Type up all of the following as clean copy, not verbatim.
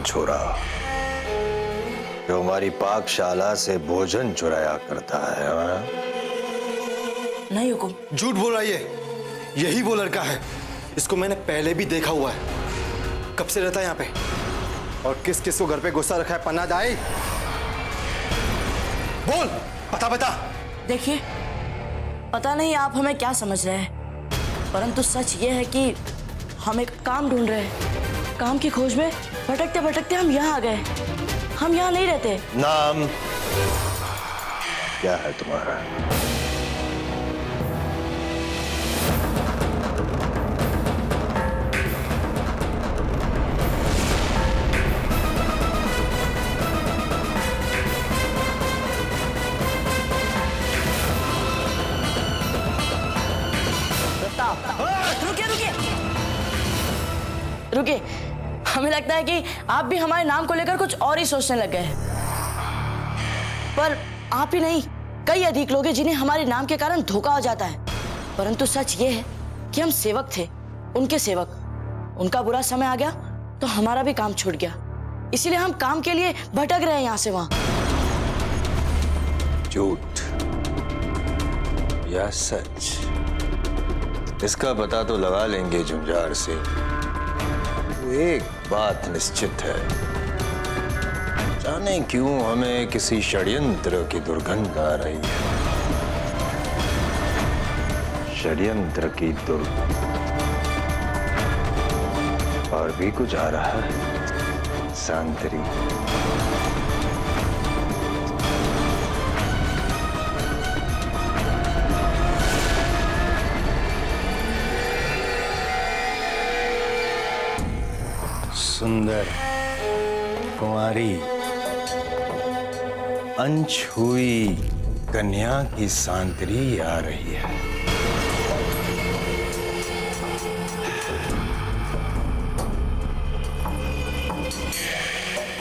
छोरा जो हमारी पाकशाला से भोजन चुराया करता है। हाँ? नहीं हुकुम। झूठ बोल रहा है, यही वो लड़का है। इसको मैंने पहले भी देखा हुआ है। कब से रहता है यहाँ पे और किस किस को घर पे गुस्सा रखा है? पन्ना दाई, बोल, पता बता। देखिए, पता नहीं आप हमें क्या समझ रहे हैं, परंतु सच ये है कि हम एक काम ढूंढ रहे हैं। काम की खोज में भटकते भटकते हम यहाँ आ गए। हम यहाँ नहीं रहते। नाम क्या है तुम्हारा? रुकिए रुकिए रुकिए, हमें लगता है कि आप भी हमारे नाम को लेकर कुछ और ही सोचने लग गए। पर आप ही नहीं, कई अधिक लोग हैं जिन्हें हमारे नाम के कारण धोखा हो जाता है। परंतु सच ये है कि हम सेवक थे, उनके सेवक। उनका बुरा समय आ गया तो हमारा भी काम छूट गया, इसीलिए हम काम के लिए भटक रहे हैं यहाँ से वहां। झूठ या सच, इसका पता तो लगा लेंगे झुंझार से। एक बात निश्चित है, जाने क्यों हमें किसी षड्यंत्र की दुर्गंध आ रही है। षड्यंत्र की दुर्गंध, और भी कुछ आ रहा है सांतरी। सुंदर कुंवारी अनछुई कन्या की सांतरी आ रही है।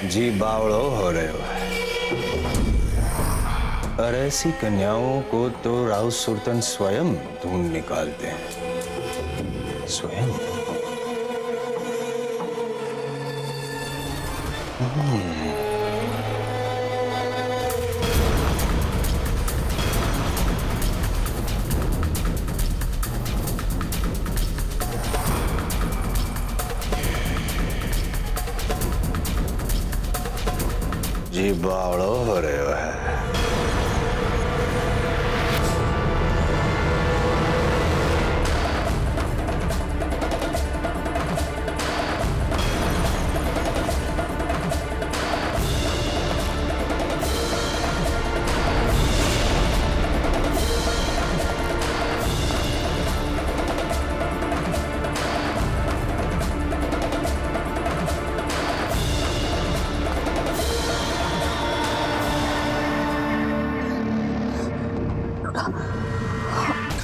जी बावड़ो हो रहे हो। और ऐसी कन्याओं को तो राउत सुल्तान स्वयं ढूंढ निकालते हैं, स्वयं। जी बावड़ो हो रहे हो है।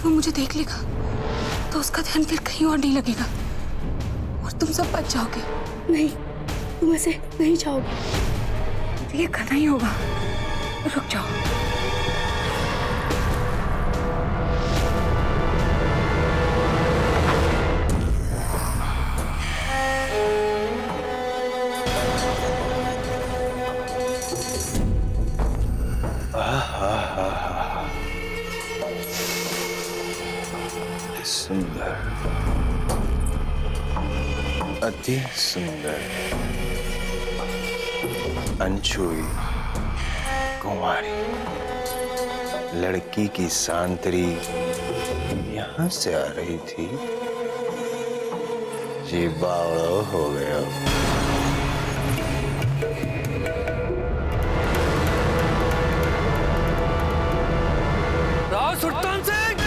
वो मुझे देख लेगा तो उसका ध्यान फिर कहीं और नहीं लगेगा और तुम सब बच जाओगे। नहीं, तुम ऐसे नहीं जाओगे। ये करना ही होगा। रुक जाओ। सुंदर, अति सुंदर अनछुई कुंवारी लड़की की सांतरी यहां से आ रही थी। जी बावड़ो हो गया। राव सुल्तान सिंह,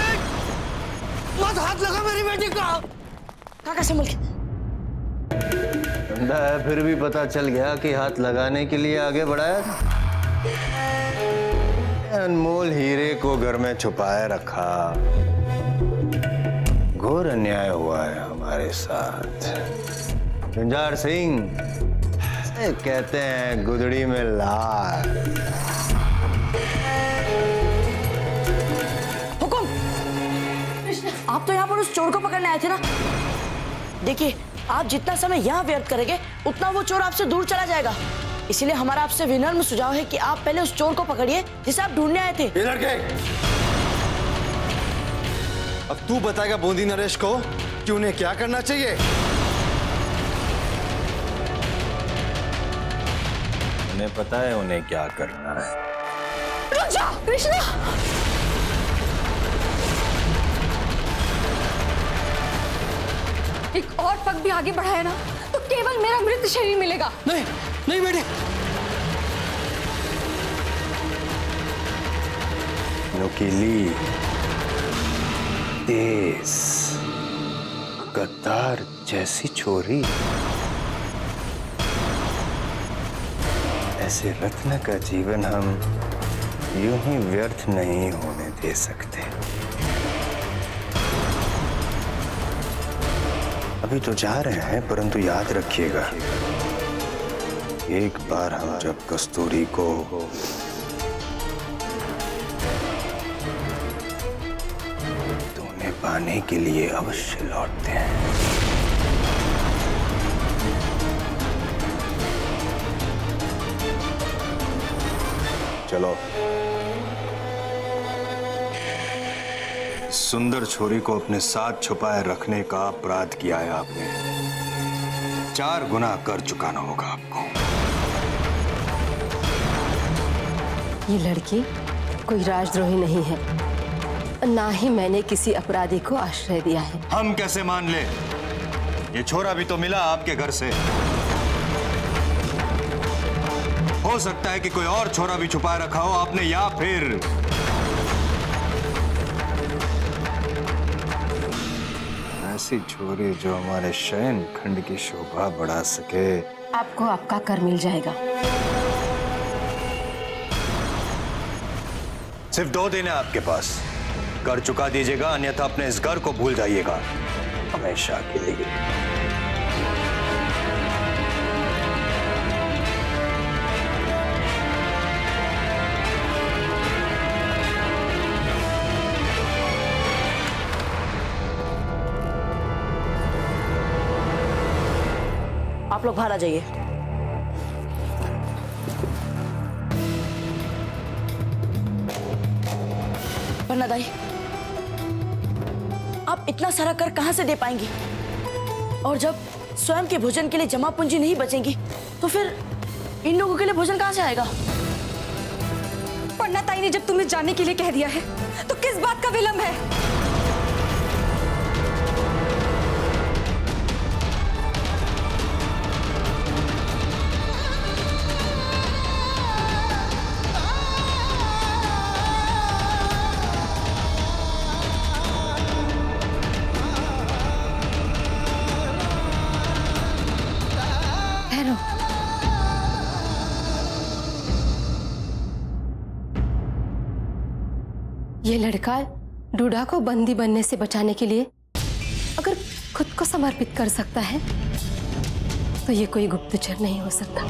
मत हाथ लगा मेरी बेटी का। काका संभल के। ठंडा है, फिर भी पता चल गया कि हाथ लगाने के लिए आगे बढ़ाया। अनमोल हीरे को घर में छुपाए रखा। घोर अन्याय हुआ है हमारे साथ। झुंझार सिंह, कहते हैं गुदड़ी में लाल। हुकुम, आप तो यहाँ पर उस चोर को पकड़ने आए थे ना। देखिए, आप जितना समय यहाँ व्यर्थ करेंगे उतना वो चोर आपसे दूर चला जाएगा। इसीलिए हमारा आपसे विनम्र सुझाव है कि आप पहले उस चोर को पकड़िए जिसे आप ढूंढने आए थे। ये लड़के, अब तू बताएगा बूंदी नरेश को कि उन्हें क्या करना चाहिए। उन्हें पता है उन्हें क्या करना है। रुक जा कृष्णा। एक और पग भी आगे बढ़ाया ना तो केवल मेरा मृत शरीर मिलेगा। नहीं नहीं बेटे, नुकीली, तेज, गद्दार जैसी छोरी, ऐसे रत्न का जीवन हम यूं ही व्यर्थ नहीं होने दे सकते। अभी तो जा रहे हैं, परंतु याद रखिएगा, एक बार हम जब कस्तूरी को तो उन्हें पाने के लिए अवश्य लौटते हैं। चलो, सुंदर छोरी को अपने साथ छुपाए रखने का अपराध किया है आपने। 4 गुना कर चुकाना होगा आपको। ये लड़की कोई राजद्रोही नहीं है, ना ही मैंने किसी अपराधी को आश्रय दिया है। हम कैसे मान ले? ये छोरा भी तो मिला आपके घर से। हो सकता है कि कोई और छोरा भी छुपाए रखा हो आपने, या फिर ऐसी छोरी जो हमारे शयन खंड की शोभा बढ़ा सके। आपको आपका कर मिल जाएगा। सिर्फ 2 दिन है आपके पास, कर चुका दीजिएगा, अन्यथा अपने इस घर को भूल जाइएगा हमेशा के लिए। आप लोग बाहर आ जाइए। पन्ना दाई, आप इतना सारा कर कहां से दे पाएंगी? और जब स्वयं के भोजन के लिए जमा पूंजी नहीं बचेगी तो फिर इन लोगों के लिए भोजन कहां से आएगा? पन्ना ताई ने जब तुम्हें जाने के लिए कह दिया है तो किस बात का विलंब है? ये लड़का डूडा को बंदी बनने से बचाने के लिए अगर खुद को समर्पित कर सकता है तो ये कोई गुप्तचर नहीं हो सकता।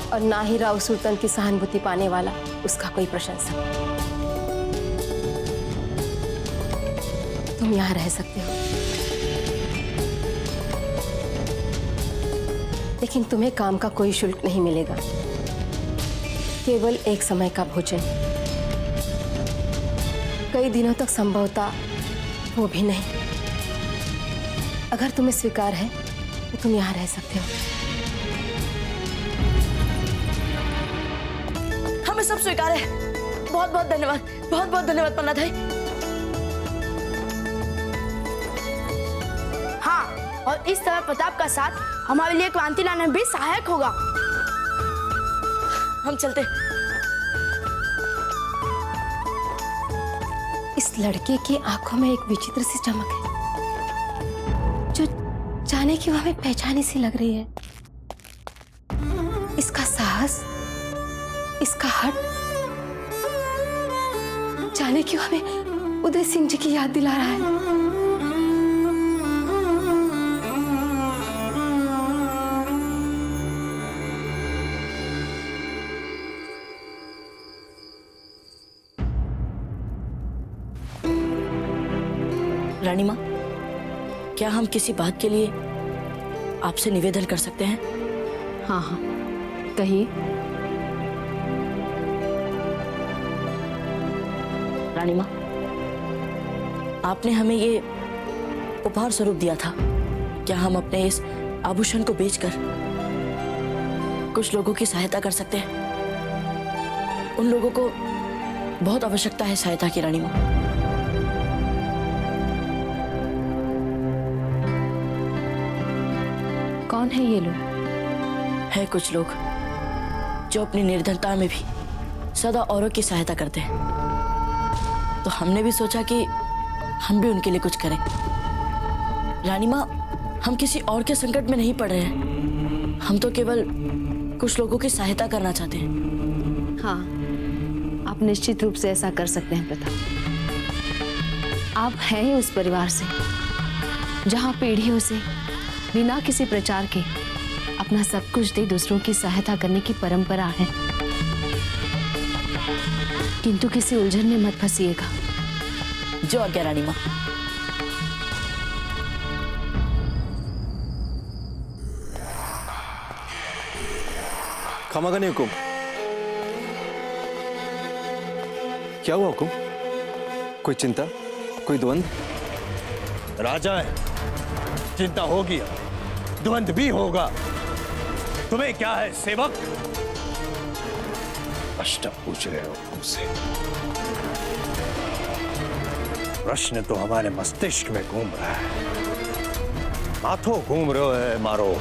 और ना ही राव सुल्तान की सहानुभूति पाने वाला उसका कोई प्रशंसक। तुम यहाँ रह सकते हो, लेकिन तुम्हें काम का कोई शुल्क नहीं मिलेगा, केवल एक समय का भोजन, कई दिनों तक संभवतः वो भी नहीं। अगर तुम्हें स्वीकार है तो तुम यहाँ रह सकते हो। हमें सब स्वीकार है। बहुत बहुत धन्यवाद, बहुत बहुत धन्यवाद पन्ना भाई। हाँ, और इस तरह प्रताप का साथ हमारे लिए क्रांति लाने में भी सहायक होगा। हम चलते। इस लड़के की आंखों में एक विचित्र सी चमक है जो जाने की हमें पहचानी सी लग रही है। इसका साहस, इसका हट जाने की हमें उदय सिंह जी की याद दिला रहा है। रानी माँ, क्या हम किसी बात के लिए आपसे निवेदन कर सकते हैं? हाँ हाँ, कहिए। रानी माँ, आपने हमें ये उपहार स्वरूप दिया था। क्या हम अपने इस आभूषण को बेचकर कुछ लोगों की सहायता कर सकते हैं? उन लोगों को बहुत आवश्यकता है सहायता की, रानी माँ। कौन है ये लोग? है कुछ लोग जो अपनी निर्धनता में भी सदा औरों की सहायता करते हैं, तो हमने भी सोचा कि हम भी उनके लिए कुछ करें। रानी माँ, हम किसी और के संकट में नहीं पड़ रहे हैं, हम तो केवल कुछ लोगों की सहायता करना चाहते हैं। हाँ, आप निश्चित रूप से ऐसा कर सकते हैं प्रताप। आप हैं ही उस परिवार से जहां पीढ़ियों से बिना किसी प्रचार के अपना सब कुछ दे दूसरों की सहायता करने की परंपरा है। किंतु किसी उलझन में मत फंसिएगा। जो आज्ञा रानी माँ। खमागनी हुकुम। क्या हुआ हुकुम? कोई चिंता, कोई द्वंद? राजा है, चिंता होगी, द्वंद भी होगा। तुम्हें क्या है सेवक? प्रश्न पूछ रहे हो मुझसे? प्रश्न तो हमारे मस्तिष्क में घूम रहा है, माथों घूम रहे है मारो।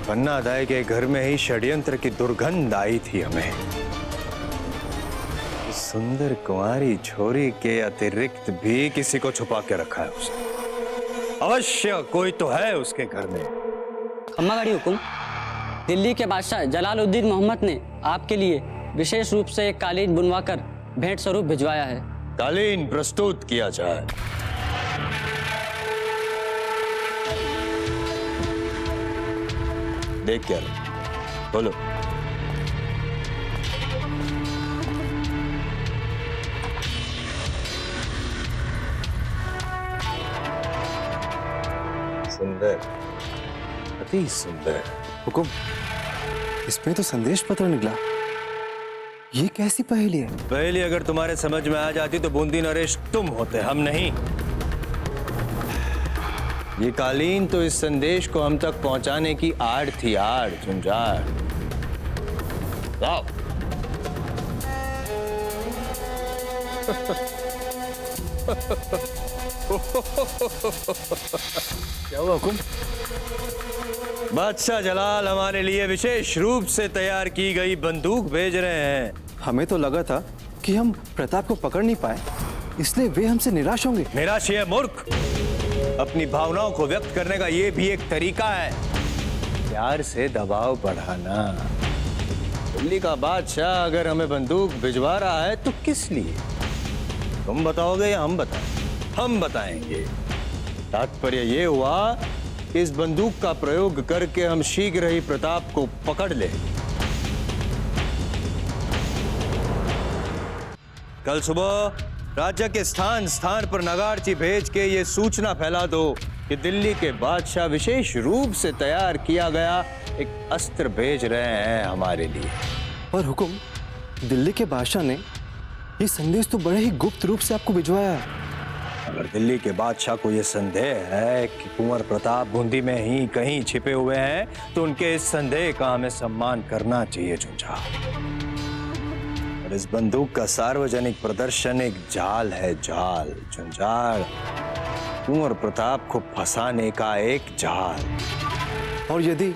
पन्नादाई के घर में ही षड्यंत्र की दुर्गंध आई थी हमें। इस सुंदर कुंवारी छोरी के अतिरिक्त भी किसी को छुपा के रखा है उसने। अवश्य कोई तो है उसके घर में। खम्मागढ़ी हुकुम, दिल्ली के बादशाह जलालुद्दीन मोहम्मद ने आपके लिए विशेष रूप से एक कालीन बुनवाकर भेंट स्वरूप भिजवाया है। कालीन प्रस्तुत किया जाए। देख क्या बोलो। सुंदर, अति सुंदर। हुकुम, इसमें तो संदेश पत्र निकला। ये कैसी पहेली है? पहले अगर तुम्हारे समझ में आ जाती तो बूंदी नरेश तुम होते, हम नहीं। ये कालीन तो इस संदेश को हम तक पहुंचाने की आड़ थी, आड़ झुंझाड़। लाओ। क्या हुआ हुकुम? बादशाह जलाल हमारे लिए विशेष रूप से तैयार की गई बंदूक भेज रहे हैं। हमें तो लगा था कि हम प्रताप को पकड़ नहीं पाए, इसलिए वे हमसे निराश होंगे। निराश है मूर्ख। अपनी भावनाओं को व्यक्त करने का ये भी एक तरीका है, प्यार से दबाव बढ़ाना। दिल्ली का बादशाह अगर हमें बंदूक भिजवा रहा है तो किस लिए? तुम बताओगे या हम बताएं? हम बताएंगे। तात्पर्य ये हुआ कि इस बंदूक का प्रयोग करके हम शीघ्र ही प्रताप को पकड़ ले। कल सुबह राज्य के स्थान स्थान पर नगारची भेज के ये सूचना फैला दो कि दिल्ली के बादशाह विशेष रूप से तैयार किया गया एक अस्त्र भेज रहे हैं हमारे लिए। और हुकुम, दिल्ली के बादशाह ने ये संदेश तो बड़े ही गुप्त रूप से आपको भिजवाया है। अगर दिल्ली के बादशाह को यह संदेह है कि कुंवर प्रताप बूंदी में ही कहीं छिपे हुए हैं तो उनके इस संदेह का हमें सम्मान करना चाहिए झुंझाड़। और इस बंदूक का सार्वजनिक प्रदर्शन एक जाल है, जाल झुंझाड़। कुंवर प्रताप को फंसाने का एक जाल। और यदि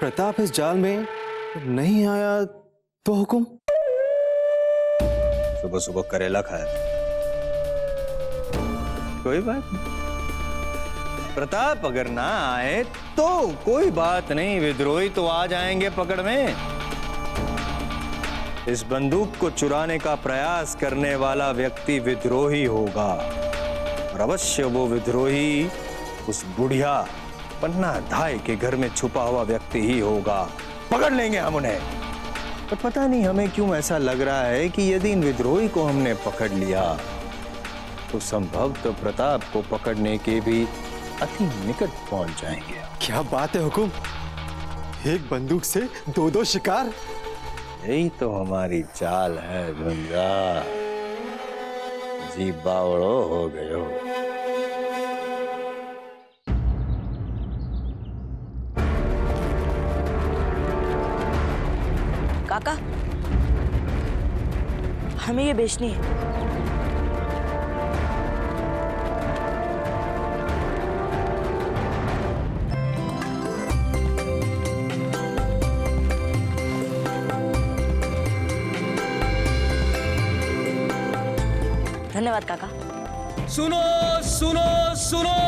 प्रताप इस जाल में नहीं आया तो हुकुम? सुबह सुबह करेला खाया, कोई बात नहीं। प्रताप अगर ना आए तो कोई बात नहीं, विद्रोही तो आ जाएंगे पकड़ में। इस बंदूक को चुराने का प्रयास करने वाला व्यक्ति विद्रोही होगा, और अवश्य वो विद्रोही उस बुढ़िया पन्ना धाय के घर में छुपा हुआ व्यक्ति ही होगा। पकड़ लेंगे हम उन्हें। पर पता नहीं हमें क्यों ऐसा लग रहा है कि यदि इन विद्रोही को हमने पकड़ लिया तो संभवतः प्रताप को पकड़ने के भी अति निकट पहुंच जाएंगे। क्या बात है हुकुम, एक बंदूक से दो शिकार। यही तो हमारी चाल है धुंजा। जी बावड़ो हो गयो। काका, हमें ये बेचनी है। धन्यवाद काका। सुनो सुनो सुनो,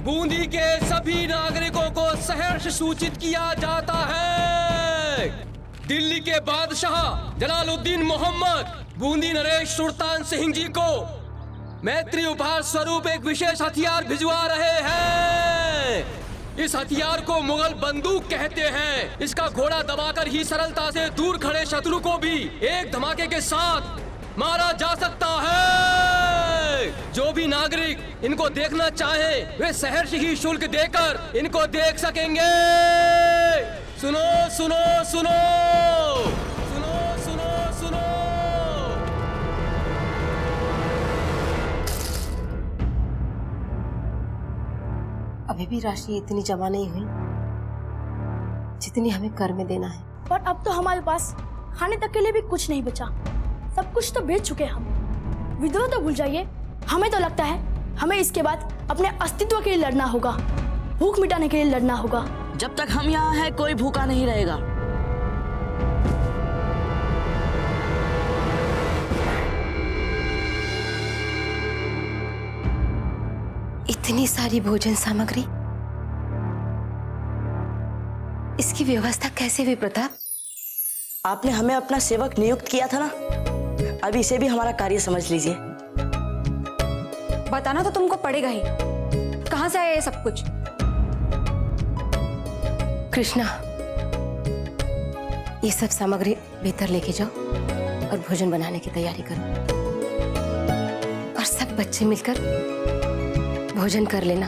बूंदी के सभी नागरिकों को सहर्ष सूचित किया जाता है। दिल्ली के बादशाह जलालुद्दीन मोहम्मद बूंदी नरेश सुल्तान सिंह जी को मैत्री उपहार स्वरूप एक विशेष हथियार भिजवा रहे हैं। इस हथियार को मुगल बंदूक कहते हैं। इसका घोड़ा दबाकर ही सरलता से दूर खड़े शत्रु को भी एक धमाके के साथ मारा जा सकता है। जो भी नागरिक इनको देखना चाहे वे सहर्ष ही शुल्क देकर इनको देख सकेंगे। सुनो सुनो सुनो सुनो सुनो सुनो। अभी भी राशि इतनी जमा नहीं हुई जितनी हमें कर में देना है। पर अब तो हमारे पास खाने तक के लिए भी कुछ नहीं बचा। सब कुछ तो बेच चुके हम। विधवा तो भूल जाइए, हमें तो लगता है हमें इसके बाद अपने अस्तित्व के लिए लड़ना होगा, भूख मिटाने के लिए लड़ना होगा। जब तक हम यहाँ हैं कोई भूखा नहीं रहेगा। इतनी सारी भोजन सामग्री, इसकी व्यवस्था कैसे हुई प्रताप? आपने हमें अपना सेवक नियुक्त किया था ना, अब इसे भी हमारा कार्य समझ लीजिए। बताना तो तुमको पड़ेगा ही, कहाँ से आया ये सब कुछ? कृष्णा, ये सब सामग्री भीतर लेके जाओ और भोजन बनाने की तैयारी करो। और सब बच्चे मिलकर भोजन कर लेना।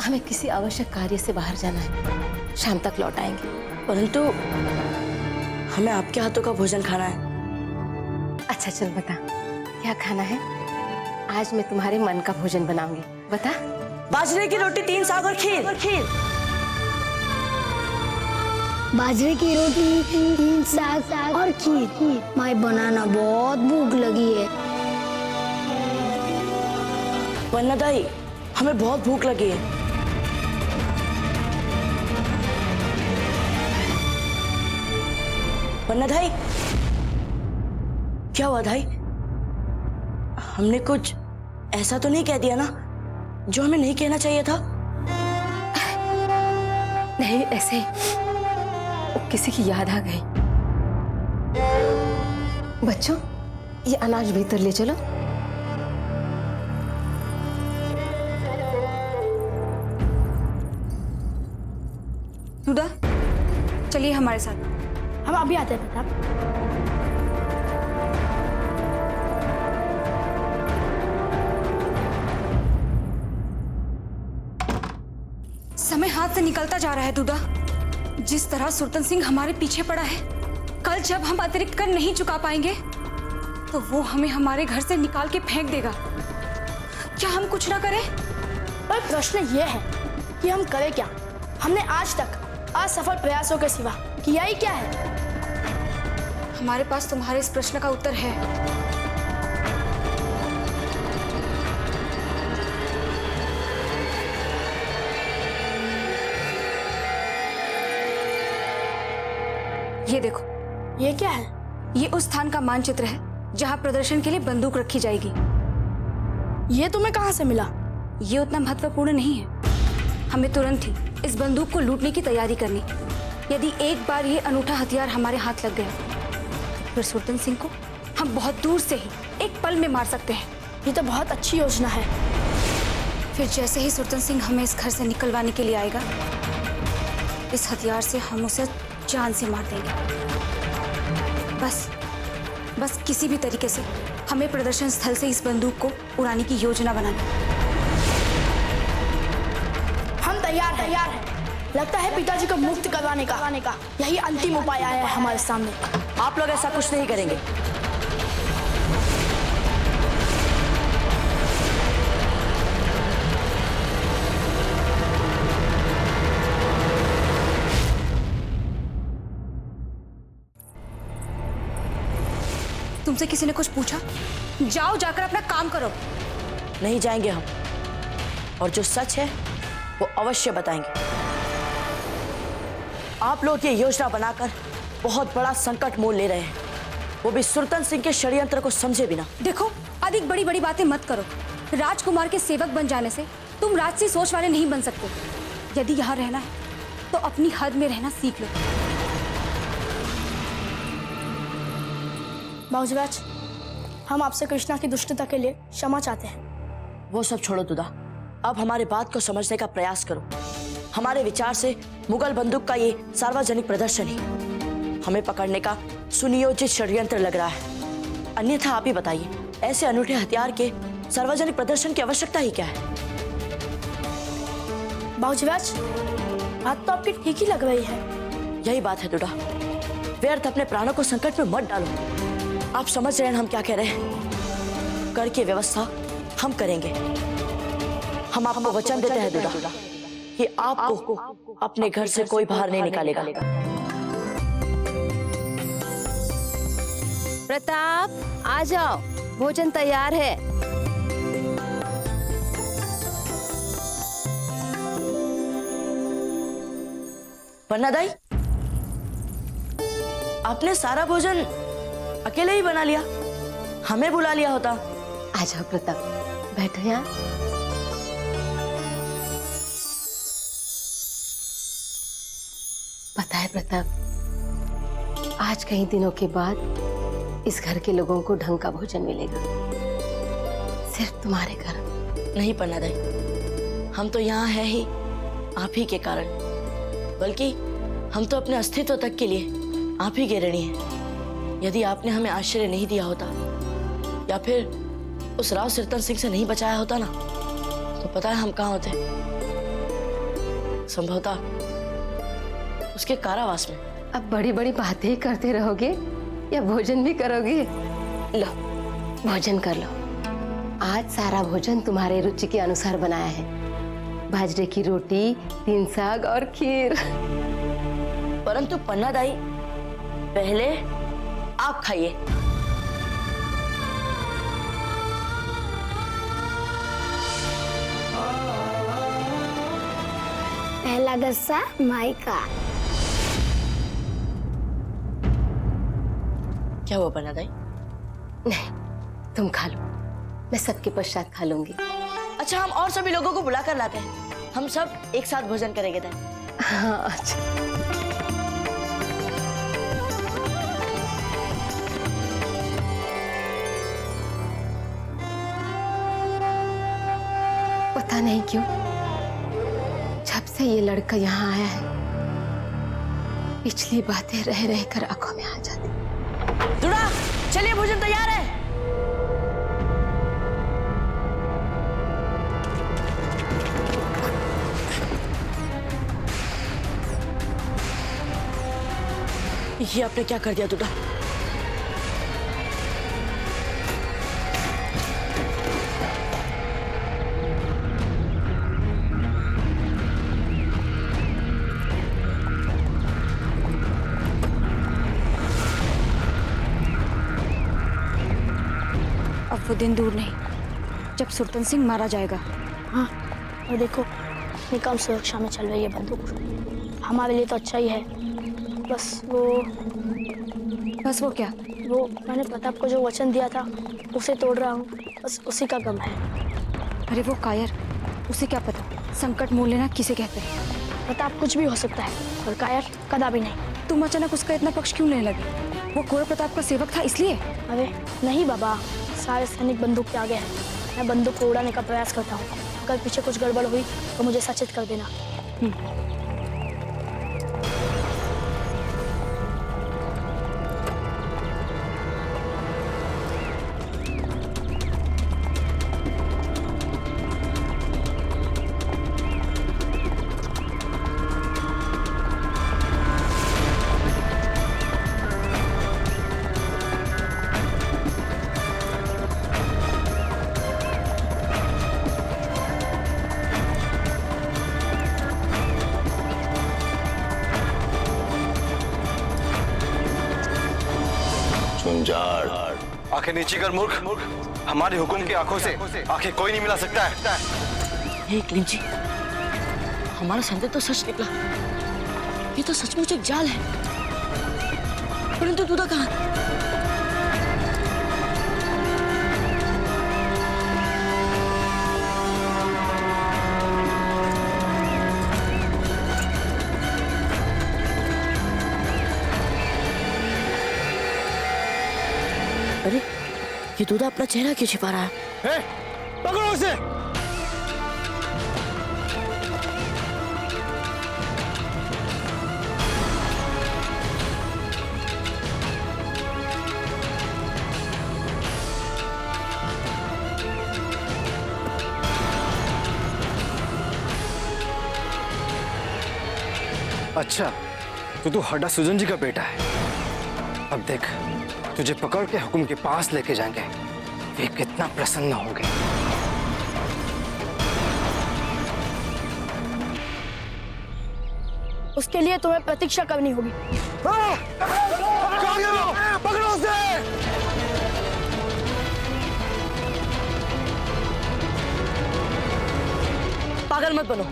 हमें किसी आवश्यक कार्य से बाहर जाना है, शाम तक लौट आएंगे। परंतु हमें आपके हाथों का भोजन खाना है। अच्छा चल बता, क्या खाना है? आज मैं तुम्हारे मन का भोजन बनाऊंगी। बता। बाजरे की रोटी, 3 साग और खीर। बाजरे की रोटी, 3 साग और खीर। माई बनाना, बहुत भूख लगी है। वन्ना दाई, हमें बहुत भूख लगी है। वन्ना दाई, क्या हुआ दाई? हमने कुछ ऐसा तो नहीं कह दिया ना जो हमें नहीं कहना चाहिए था? नहीं, ऐसे किसी की याद आ गई। बच्चों, ये अनाज भीतर ले चलो। दुदा, चलिए हमारे साथ। हम अभी आते हैं प्रताप। समय हाथ से निकलता जा रहा है दुदा। जिस तरह सुल्तान सिंह हमारे पीछे पड़ा है, कल जब हम अतिरिक्त कर नहीं चुका पाएंगे तो वो हमें हमारे घर से निकाल के फेंक देगा। क्या हम कुछ ना करें? पर प्रश्न ये है कि हम करें क्या? हमने आज तक असफल प्रयासों के सिवा किया ही क्या है? हमारे पास तुम्हारे इस प्रश्न का उत्तर है। ये देखो। ये क्या है? ये उस स्थान का मानचित्र है जहां प्रदर्शन के लिए बंदूक रखी जाएगी। ये तुम्हें कहां से मिला? ये उतना महत्वपूर्ण नहीं है। हमें तुरंत ही इस बंदूक को लूटने की तैयारी करनी। यदि एक बार ये अनूठा हथियार हमारे हाथ लग गया तो फिर सुल्तान सिंह को हम बहुत दूर से ही एक पल में मार सकते हैं। ये तो बहुत अच्छी योजना है। फिर जैसे ही सुल्तान सिंह हमें इस घर से निकलवाने के लिए आएगा, इस हथियार से हम उसे जान से मार देंगे। बस किसी भी तरीके से हमें प्रदर्शन स्थल से इस बंदूक को उड़ाने की योजना बनानी। हम तैयार हैं। लगता है पिताजी को मुक्त करवाने का यही अंतिम उपाय आया है हमारे सामने। आप लोग ऐसा कुछ नहीं करेंगे। तुमसे किसी ने कुछ पूछा? जाओ, जाकर अपना काम करो। नहीं जाएंगे हम, और जो सच है वो अवश्य बताएंगे। आप लोग ये योजना बनाकर बहुत बड़ा संकट मोल ले रहे हैं, वो भी सुरतन सिंह के षड्यंत्र को समझे बिना। देखो, अधिक बड़ी बड़ी बातें मत करो। राजकुमार के सेवक बन जाने से तुम राजसी सोच वाले नहीं बन सकते। यदि यहाँ रहना है तो अपनी हद में रहना सीख लो। बाबूजी, हम आपसे कृष्णा की दुष्टता के लिए क्षमा चाहते हैं। वो सब छोड़ो दुदा, अब हमारे बात को समझने का प्रयास करो। हमारे विचार से मुगल बंदूक का ये सार्वजनिक प्रदर्शन ही हमें पकड़ने का सुनियोजित षड्यंत्र लग रहा है। अन्यथा आप ही बताइए, ऐसे अनूठे हथियार के सार्वजनिक प्रदर्शन की आवश्यकता ही क्या है? बाबूजी, बात तो आपकी ठीक ही लग रही है। यही बात है दुदा, व्यर्थ अपने प्राणों को संकट में मत डालो। आप समझ रहे हैं हम क्या कह रहे हैं? कर की व्यवस्था हम करेंगे। हम आपको वचन देते हैं दुदा कि आपको अपने घर से कोई बाहर नहीं निकालेगा। प्रताप, आ जाओ, भोजन तैयार है। पन्ना दाई, आपने सारा भोजन अकेले ही बना लिया, हमें बुला लिया होता। आ जाओ प्रताप, बैठो यहाँ। पता है प्रताप, आज कई दिनों के बाद इस घर के लोगों को ढंग का भोजन मिलेगा, सिर्फ तुम्हारे घर। नहीं पन्ना दाई, हम तो यहाँ हैं ही आप ही के कारण, बल्कि हम तो अपने अस्तित्व तक के लिए आप ही के ऋणी हैं। यदि आपने हमें आश्रय नहीं दिया होता या फिर उस राव सुरतन सिंह से नहीं बचाया होता ना, तो पता है हम कहाँ होते? संभवतः उसके कारावास में। अब बड़ी बड़ी बातें करते रहोगे या भोजन भी करोगे? लो, भोजन कर लो। आज सारा भोजन तुम्हारे रुचि के अनुसार बनाया है। बाजरे की रोटी, 3 साग और खीर। परंतु पन्ना दाई, पहले आप खाइए। पहला गस्सा माई का। क्या हुआ पन्ना दाई? नहीं, तुम खा लो, मैं सबके पश्चात खा लूंगी। अच्छा, हम और सभी लोगों को बुला कर लाते हैं, हम सब एक साथ भोजन करेंगे। हाँ, अच्छा। पता नहीं क्यों जब से ये लड़का यहाँ आया है, पिछली बातें रह रह कर आंखों में आ जाती। दुड़ा, चलिए, भोजन तैयार है। ये आपने क्या कर दिया दुड़ा? अब वो दिन दूर नहीं जब सुरतन सिंह मारा जाएगा। हाँ, और देखो कितनी कम सुरक्षा में चल रही है बंदूक। हमारे लिए तो अच्छा ही है, बस वो क्या? वो मैंने प्रताप को जो वचन दिया था उसे तोड़ रहा हूँ, बस उसी का गम है। अरे वो कायर, उसे क्या पता संकट मोल लेना किसे कहते हैं। प्रताप कुछ भी हो सकता है, और कायर कदा भी नहीं। तुम अचानक उसका इतना पक्ष क्यों लेने लगे? वो घोर प्रताप का सेवक था इसलिए? अरे नहीं बाबा, सारे सैनिक बंदूक के आगे हैं। मैं बंदूक को उड़ाने का प्रयास करता हूँ, अगर पीछे कुछ गड़बड़ हुई तो मुझे सचेत कर देना। उजाड़। आंखें नीची कर मूर्ख, हमारे हुक्म की आंखों से आंखें कोई नहीं मिला सकता है। हे क्लीम जी, हमारा संदेह तो सच निकला। ये तो सचमुच एक जाल है। परंतु दूधा कहाँ? अरे, ये दूधा अपना चेहरा क्यों छिपा रहा है? पकड़ो उसे। अच्छा, तो तू हड्डा सुजन जी का बेटा है। अब देख, तुझे पकड़ के हुक्म के पास लेके जाएंगे, वे कितना प्रसन्न होंगे। उसके लिए तुम्हें प्रतीक्षा करनी होगी। पकड़ो उसे। पागल मत बनो।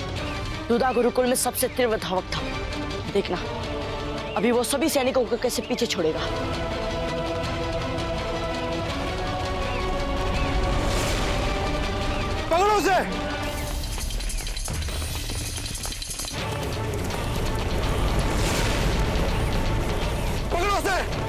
दूधा गुरुकुल में सबसे तीव्र धावक था। देखना, अभी वो सभी सैनिकों को कैसे पीछे छोड़ेगा। पकड़ो उसे। पकड़ो उसे।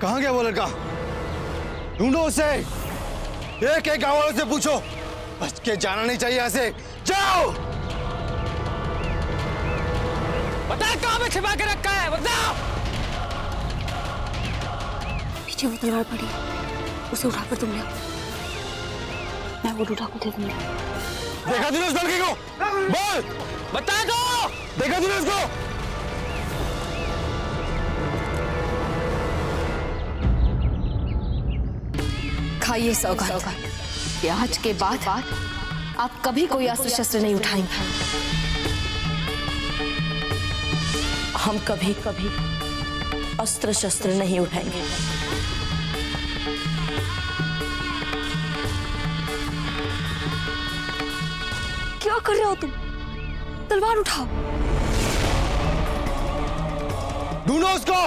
कहाँ गया वो लड़का? ढूंढो उसे। एक एक गांव वालों से पूछो। बच के जाना नहीं चाहिए यहाँ से। जाओ। बता कहाँ पे छिपा के रखा है, बताओ। पीछे वो तलवार पड़ी, उसे उठाकर तुम ले आओ। मैं वो दूधा को दे दूंगी। देखा तूने उस लड़के को? बोल। बता दो। देखा तूने उसको? खाइए सौगंध कि आज के बाद आप कभी कोई अस्त्र शस्त्र नहीं उठाएंगे। हम कभी कभी अस्त्र शस्त्र नहीं उठाएंगे। क्या कर रहे हो तुम? तलवार उठाओ। ढूंढो उसको।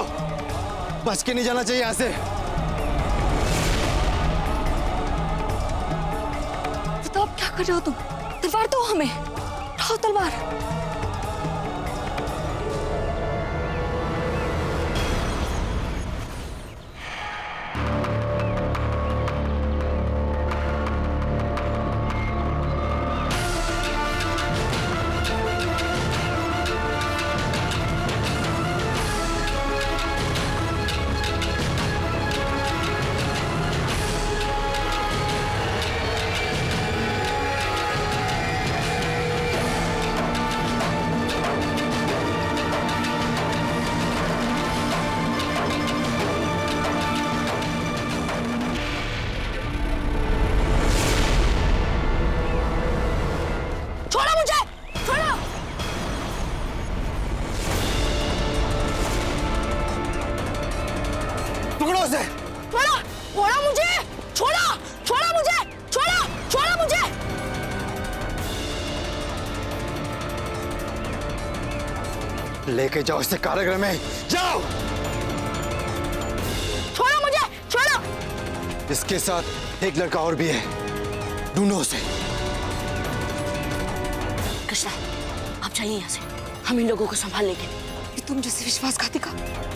बच के नहीं जाना चाहिए यहाँ से। तो अब क्या कर रहे हो तुम? तलवार दो हमें। उठाओ तलवार। पकड़ो उसे। छोड़ो, छोड़ो मुझे, छोड़ो, छोड़ो मुझे, छोड़ो, छोड़ो मुझे। लेके जाओ इसे कारागृह में। जाओ। छोड़ो मुझे, छोड़ो। इसके साथ एक लड़का और भी है। ढूंढो उसे। कृष्णा, आप जाइए यहाँ से। हम इन लोगों को संभाल लेंगे। कि तुम जैसे विश्वासघाती का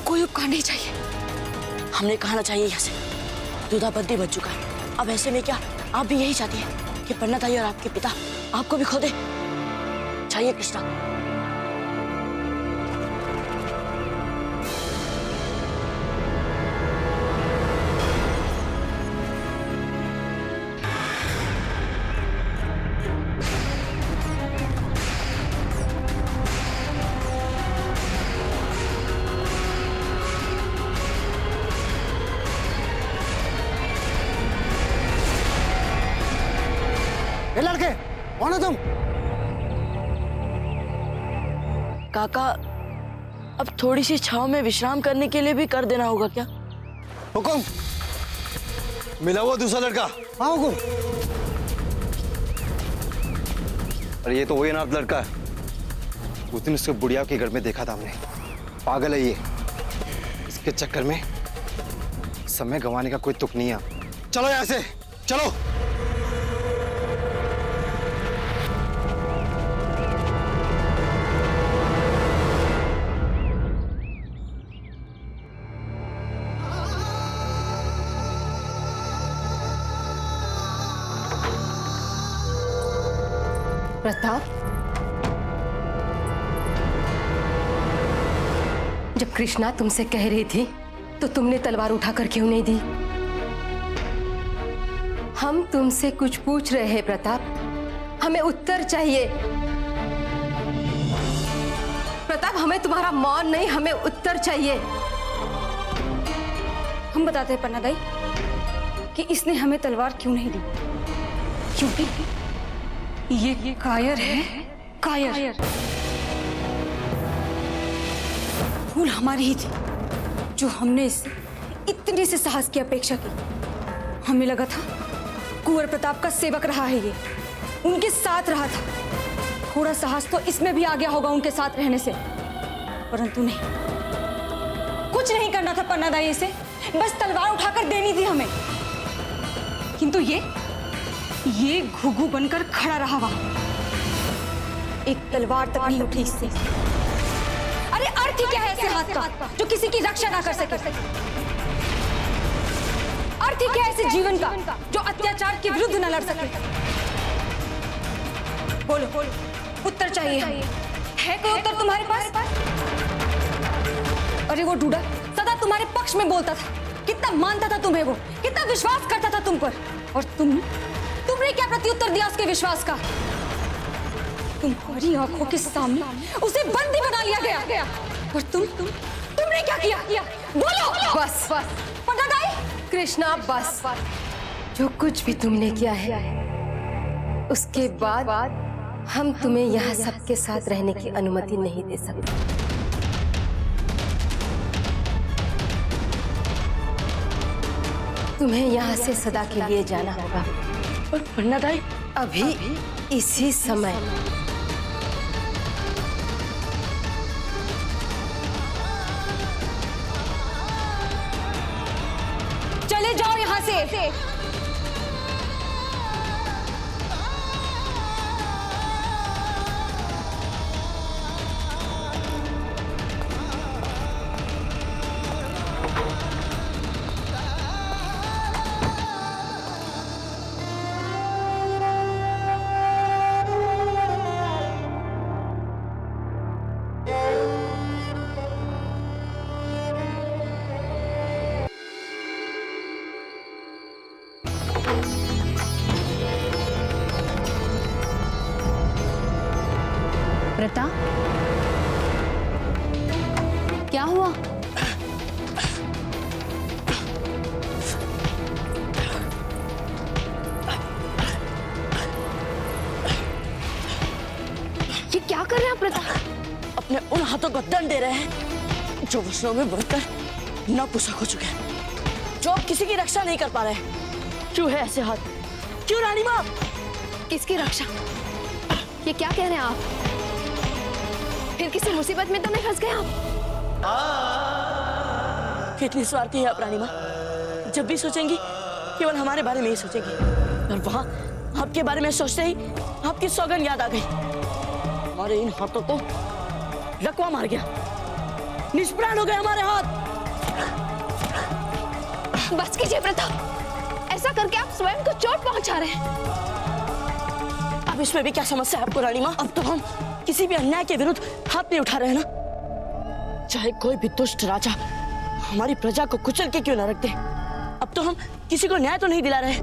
कोई उपकार नहीं चाहिए। हमने कहा ना चाहिए यहाँ से। दूधा बंदी बन चुका है। अब ऐसे में क्या आप भी यही चाहती हैं कि पन्ना ताई और आपके पिता आपको भी खो दे? चाहिए कृष्णा। ना तुम? काका, अब थोड़ी सी छांव में विश्राम करने के लिए भी कर देना होगा क्या? हुकुम, मिला हुआ दूसरा लड़का। हाँ हुकुम। अरे ये तो वही अनाथ लड़का है, उस दिन उसको बुढ़िया के घर में देखा था हमने। पागल है ये, इसके चक्कर में समय गंवाने का कोई तुक नहीं है। चलो यहाँ से, चलो। प्रताप, जब कृष्णा तुमसे कह रही थी तो तुमने तलवार उठाकर क्यों नहीं दी? हम तुमसे कुछ पूछ रहे हैं प्रताप, हमें उत्तर चाहिए। प्रताप, हमें तुम्हारा मौन नहीं, हमें उत्तर चाहिए। हम बताते हैं पन्ना दाई कि इसने हमें तलवार क्यों नहीं दी। क्योंकि ये कायर है, कायर। भूल हमारी ही थी जो हमने इससे इतने से साहस की अपेक्षा की। हमें लगा था कुंवर प्रताप का सेवक रहा है, ये उनके साथ रहा था, थोड़ा साहस तो इसमें भी आ गया होगा उनके साथ रहने से। परंतु नहीं, कुछ नहीं करना था पन्ना दाई से, बस तलवार उठाकर देनी थी हमें। किंतु ये घुघू बनकर खड़ा रहा वहां, एक तलवार तक नहीं उठी इससे। अरे अर्थ ही क्या है ऐसे हाथ का जो किसी की रक्षा ना कर सके? अर्थ ही क्या है ऐसे जीवन का जो अत्याचार के विरुद्ध न लड़ सके? बोलो, उत्तर चाहिए हमें। है कोई उत्तर तुम्हारे पास? अरे वो डूडा सदा तुम्हारे पक्ष में बोलता था, कितना मानता था तुम्हें वो, कितना विश्वास करता था तुम पर, और तुमने क्या प्रत्युत्तर दिया उसके विश्वास का? तुम्हारी आंखों के सामने उसे बंदी बना लिया गया, और तुमने क्या किया? बोलो। बस पन्ना दाई। कृष्णा, बस। जो कुछ भी तुमने किया है उसके बाद हम तुम्हें यहाँ सबके साथ रहने की अनुमति नहीं दे सकते। तुम्हें यहाँ से सदा के लिए जाना होगा। और पन्ना दाई, अभी इसी समय। चले जाओ यहाँ से। प्रताप, क्या हुआ? ये क्या कर रहे हैं प्रताप? अपने उन हाथों को दंड दे रहे हैं जो वसनों में बढ़कर नपुंसक हो चुके हैं, जो अब किसी की रक्षा नहीं कर पा रहे हैं। क्यों है ऐसे हाथ? क्यों रानी माँ? किसकी रक्षा? ये क्या कह रहे हैं आप? फिर किसी मुसीबत में तो नहीं फंस गए आप? कितनी स्वार्थी है आप रानी माँ, जब भी सोचेंगी केवल हमारे बारे में ही सोचेंगी, और वहां आपके बारे में सोचते ही आपकी सौगंध याद आ गई। हमारे इन हाथों को लकवा मार गया, निष्प्राण हो गए हमारे हाथ। बस कीजिए प्रताप, ऐसा करके आप स्वयं को चोट पहुंचा रहे हैं। अब इसमें भी क्या समस्या है आपको रानी माँ? अब तो हम किसी भी अन्याय के विरुद्ध हाथ नहीं उठा रहे हैं ना, चाहे कोई भी दुष्ट राजा हमारी प्रजा को कुचल के क्यों न रख दे। अब तो हम किसी को न्याय तो नहीं दिला रहे,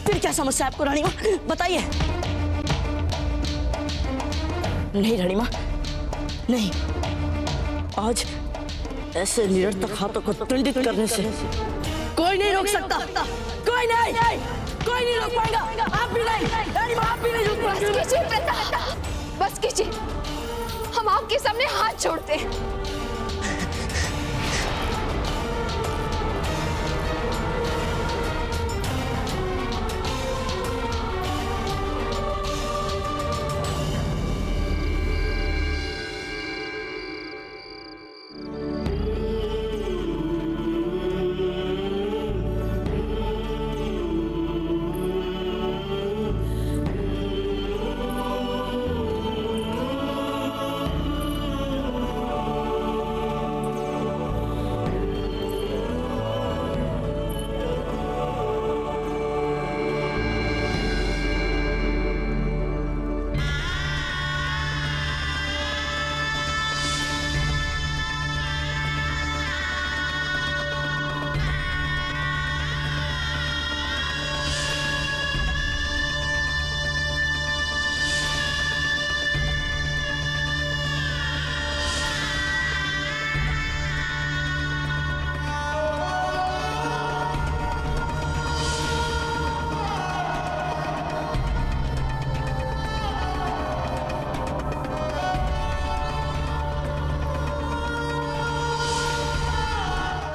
फिर क्या समस्या है आपको रानी माँ? बताइए। नहीं रानी माँ, नहीं, आज ऐसे निरर्थक हाथों को दंडित करने से कोई नहीं रोक सकता, कोई नहीं। कोई नहीं रोक पाएगा, आप भी नहीं, रानी माँ आप भी नहीं रोक पाएंगे। बस कीजिए प्रताप, बस कीजिए, हम आपके सामने हाथ जोड़ते हैं।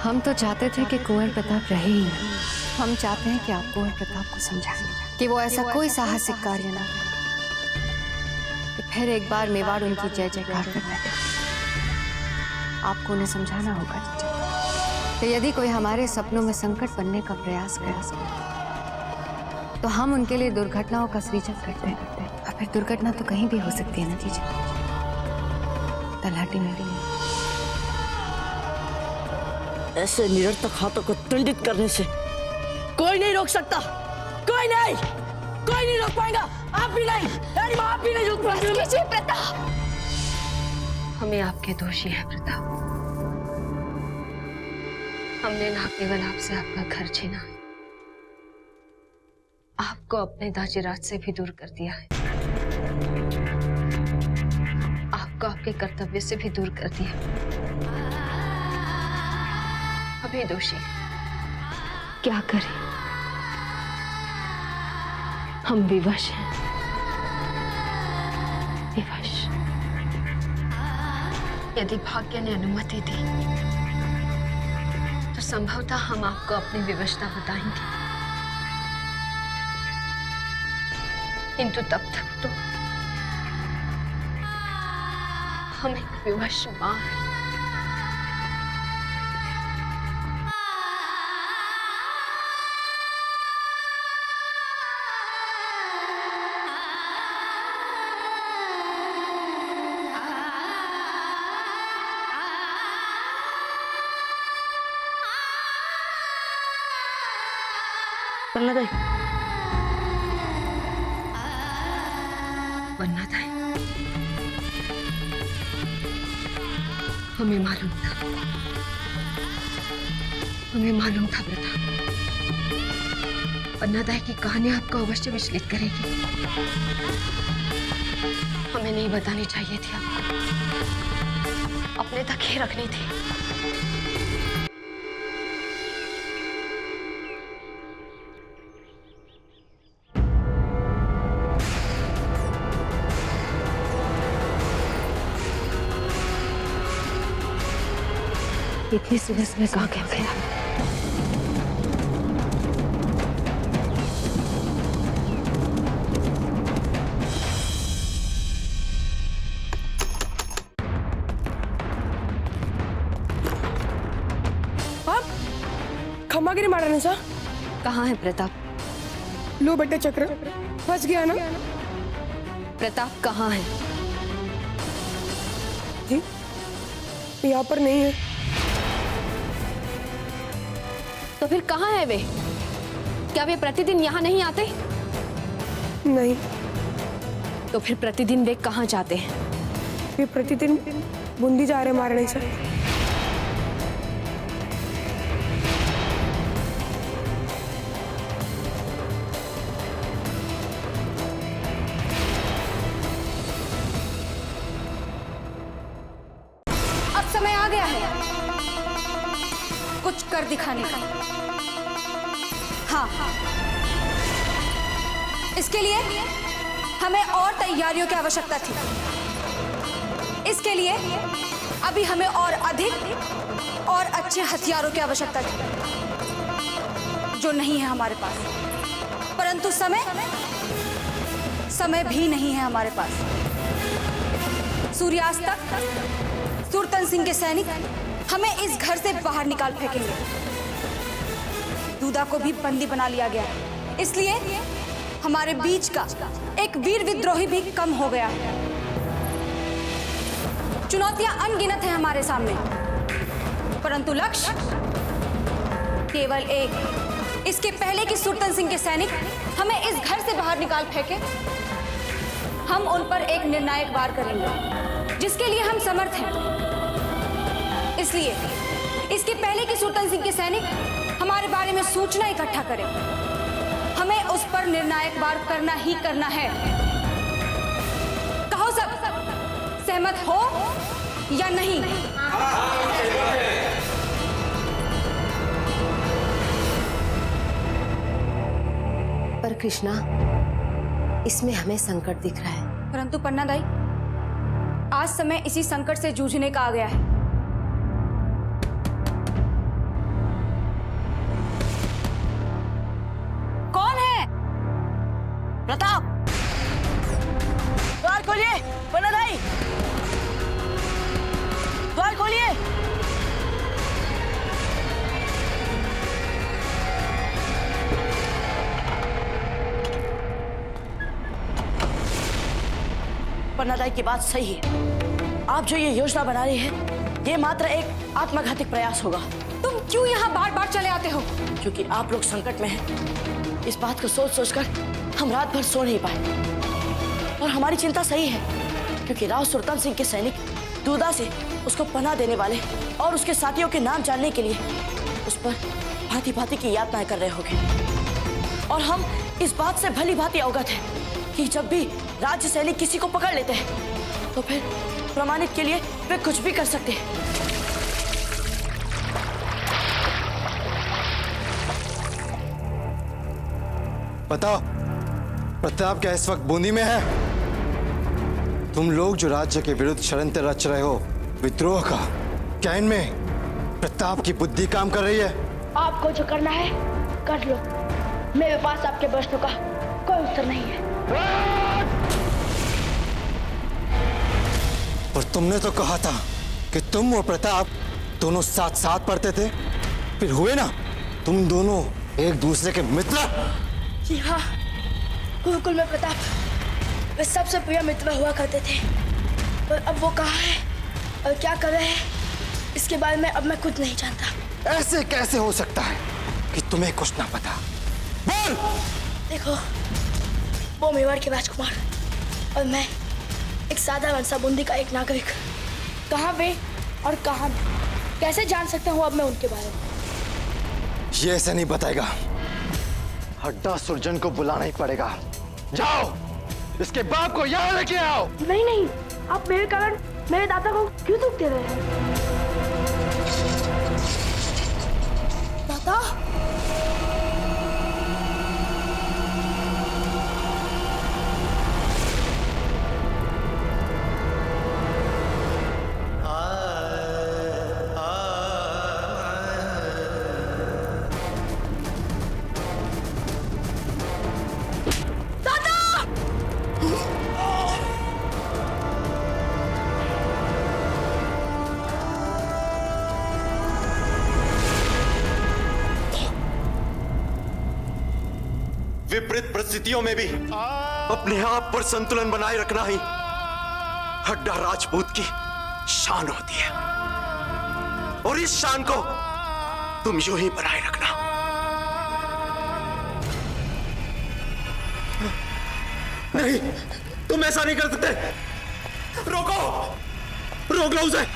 हम तो चाहते थे कि कुंवर प्रताप रहे ही नहीं। हम चाहते हैं कि आप कुंवर प्रताप को समझाएं कि वो ऐसा कोई साहसिक कार्य ना करे कि फिर एक बार मेवाड़ उनकी जय जयकार कर बैठे। आपको उन्हें समझाना होगा जीजा। तो यदि कोई हमारे सपनों में संकट बनने का प्रयास करे तो हम उनके लिए दुर्घटनाओं का सृजन करते हैं, और फिर दुर्घटना तो कहीं भी हो सकती है ना जीजा। तलहटी मेरी ऐसे निरर्थक हाथों को दंडित करने से कोई नहीं रोक सकता, कोई नहीं रोक पाएगा, आप भी नहीं, रानी माँ आप भी नहीं रोक पाएंगे। प्रताप, हमें आपके दोषी है प्रताप। हमने ना केवल आपसे आपका घर छीना, आपको अपने दाजीराज से भी दूर कर दिया है, आपको आपके कर्तव्य से भी दूर कर दिया। अभी दोषी क्या करें, हम विवश हैं, विवश। यदि भाग्य ने अनुमति दी तो संभवतः हम आपको अपनी विवशता बताएंगे, किंतु तब तक तो हम एक विवश मां हैं। बनना था, हमें मालूम था, प्रताप। पन्नादाई की कहानी आपको अवश्य विचलित करेगी। हमें नहीं बतानी चाहिए थी आपको, अपने तक ही रखनी थी। इतनी सुबह सुबह कहाँ गए थे आप? खम्मागिरी महारानी सा कहाँ है प्रताप? लो बेटे चक्र, फंस गया ना। प्रताप कहाँ है? जी यहाँ पर नहीं है। तो फिर कहाँ है वे? क्या वे प्रतिदिन यहाँ नहीं आते? नहीं। तो फिर प्रतिदिन वे कहाँ जाते हैं? वे प्रतिदिन बूंदी जा रहे महारानी सा। अब समय आ गया है कुछ कर दिखाने का। हाँ, इसके लिए हमें और तैयारियों की आवश्यकता थी। इसके लिए अभी हमें और अधिक और अच्छे हथियारों की आवश्यकता थी, जो नहीं है हमारे पास। परंतु समय भी नहीं है हमारे पास। सूर्यास्त तक सुरतन सिंह के सैनिक हमें इस घर से बाहर निकाल फेंकेंगे। दूधा को भी बंदी बना लिया गया, इसलिए हमारे बीच का एक वीर विद्रोही भी कम हो गया है। चुनौतियां अनगिनत हैं हमारे सामने, परंतु लक्ष्य केवल एक। इसके पहले कि सुरतन सिंह के सैनिक हमें इस घर से बाहर निकाल फेंके, हम उन पर एक निर्णायक वार करेंगे, जिसके लिए हम समर्थ हैं। इसलिए इसके पहले कि सुरतन सिंह के सैनिक हमारे बारे में सूचना इकट्ठा करें, हमें उस पर निर्णायक वार करना ही करना है। कहो सब, सहमत हो या नहीं? पर कृष्णा, इसमें हमें संकट दिख रहा है। परंतु पन्ना दाई, आज समय इसी संकट से जूझने का आ गया है। कौन है? प्रताप, द्वार खोलिए। पन्ना दाई, द्वार खोलिए। पन्ना दाई की बात सही है। आप जो ये योजना बना रही है, ये मात्र एक आत्मघाती प्रयास होगा। तुम क्यों यहाँ बार बार चले आते हो? क्योंकि आप लोग संकट में हैं। इस बात को सोच सोचकर हम रात भर सो नहीं पाए। और हमारी चिंता सही है, क्योंकि राव सुरतन सिंह के सैनिक दूधा से उसको पनाह देने वाले और उसके साथियों के नाम जानने के लिए उस पर भांति भांति की यातनाएं कर रहे होंगे। और हम इस बात से भली भांति अवगत हैं कि जब भी राज्य सैनिक किसी को पकड़ लेते हैं, तो फिर प्रमाणित के लिए वे कुछ भी कर सकते हैं। बताओ, प्रताप क्या इस वक्त बूंदी में है? तुम लोग जो राज्य के विरुद्ध षड्यंत्र रच रहे हो, विद्रोह का, क्या इनमें प्रताप की बुद्धि काम कर रही है? आपको जो करना है कर लो। मेरे पास आपके प्रश्नों का कोई उत्तर नहीं है। और तुमने तो कहा था कि तुम और प्रताप दोनों साथ साथ पढ़ते थे, फिर हुए ना तुम दोनों एक दूसरे के मित्र। जी हाँ, गुरुकुल में प्रताप वे सबसे प्रिय मित्र हुआ करते थे। पर अब वो कहाँ है और क्या कर रहे हैं, इसके बारे में अब मैं कुछ नहीं जानता। ऐसे कैसे हो सकता है कि तुम्हें कुछ ना पता? बोल! देखो, वो मेवाड़ के राजकुमार और मैं एक साधारण सा बूंदी का एक नागरिक, कहाँ वे और कहाँ मैं, कैसे जान सकता हूँ अब मैं उनके बारे में? ये ऐसे नहीं बताएगा। हड्डा सुरजन को बुलाना ही पड़ेगा। जाओ, इसके बाप को यहाँ लेके आओ। नहीं नहीं, आप मेरे कारण मेरे दादा को क्यों दुख दे रहे हैं? दादा, विपरीत परिस्थितियों में भी अपने आप पर संतुलन बनाए रखना ही हड्डा राजपूत की शान होती है। और इस शान को तुम यूं ही बनाए रखना। नहीं, तुम ऐसा नहीं कर सकते। रोको, रोक लो उसे।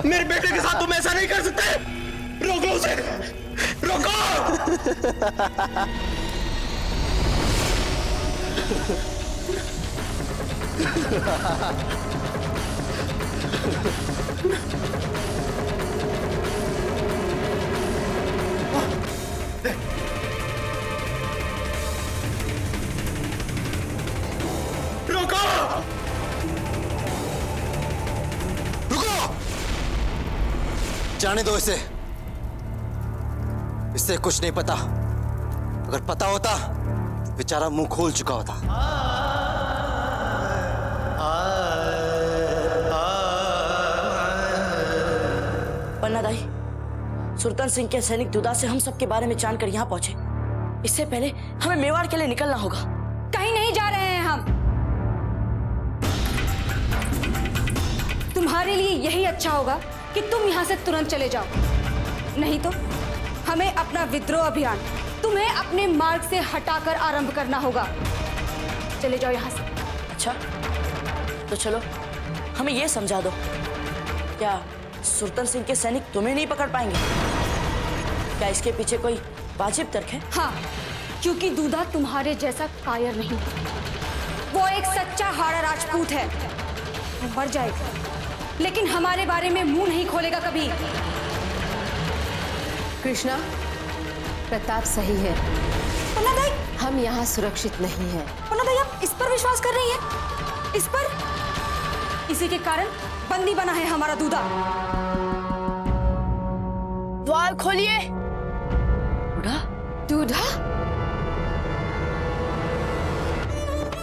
मेरे बेटे के साथ तुम ऐसा नहीं कर सकते। रोक लो उसे, रोको। जाने दो इसे। इससे कुछ नहीं पता। अगर पता होता तो बेचारा मुंह खोल चुका होता। पन्ना दाई, सुल्तान सिंह के सैनिक दुदा से हम सबके बारे में जानकर यहाँ पहुंचे। इससे पहले हमें मेवाड़ के लिए निकलना होगा। कहीं नहीं जा रहे हैं हम। तुम्हारे लिए यही अच्छा होगा कि तुम यहाँ से तुरंत चले जाओ, नहीं तो हमें अपना विद्रोह अभियान तुम्हें अपने मार्ग से हटाकर आरंभ करना होगा। चले जाओ यहाँ से। अच्छा, तो चलो हमें ये समझा दो, क्या सुल्तान सिंह के सैनिक तुम्हें नहीं पकड़ पाएंगे? क्या इसके पीछे कोई वाजिब तर्क है? हाँ, क्योंकि दूधा तुम्हारे जैसा कायर नहीं, वो एक सच्चा हाड़ा राजपूत है। वो मर जाएगा लेकिन हमारे बारे में मुंह नहीं खोलेगा कभी। कृष्णा, प्रताप सही है। पन्ना दाई, हम यहाँ सुरक्षित नहीं हैं। पन्ना दाई, आप इस पर विश्वास कर रही हैं? इस पर? इसी के कारण बंदी बना है हमारा दूधा। द्वार खोलिए। दूधा? दूधा?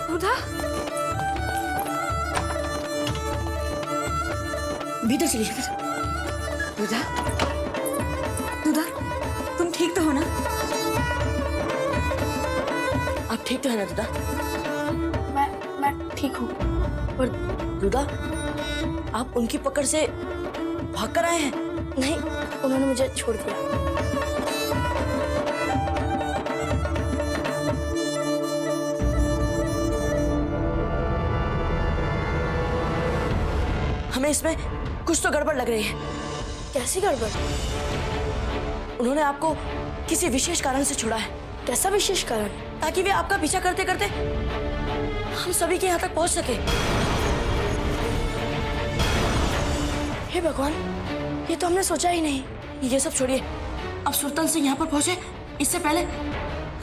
दूधा? भीतर चलिए। दूधा? दूधा, तुम ठीक तो हो ना? आप ठीक तो है ना दूधा? मैं ठीक हूँ। पर दूधा, आप उनकी पकड़ से भाग कर आए हैं? नहीं, उन्होंने मुझे छोड़ दिया। हमें इसमें कुछ तो गड़बड़ लग रही है। कैसी गड़बड़? उन्होंने आपको किसी विशेष कारण से छोड़ा है। कैसा विशेष कारण? ताकि वे आपका पीछा करते करते हम सभी के यहाँ तक पहुँच सके। हे भगवान, ये तो हमने सोचा ही नहीं। ये सब छोड़िए, अब सुल्तान सिंह यहाँ पर पहुंचे इससे पहले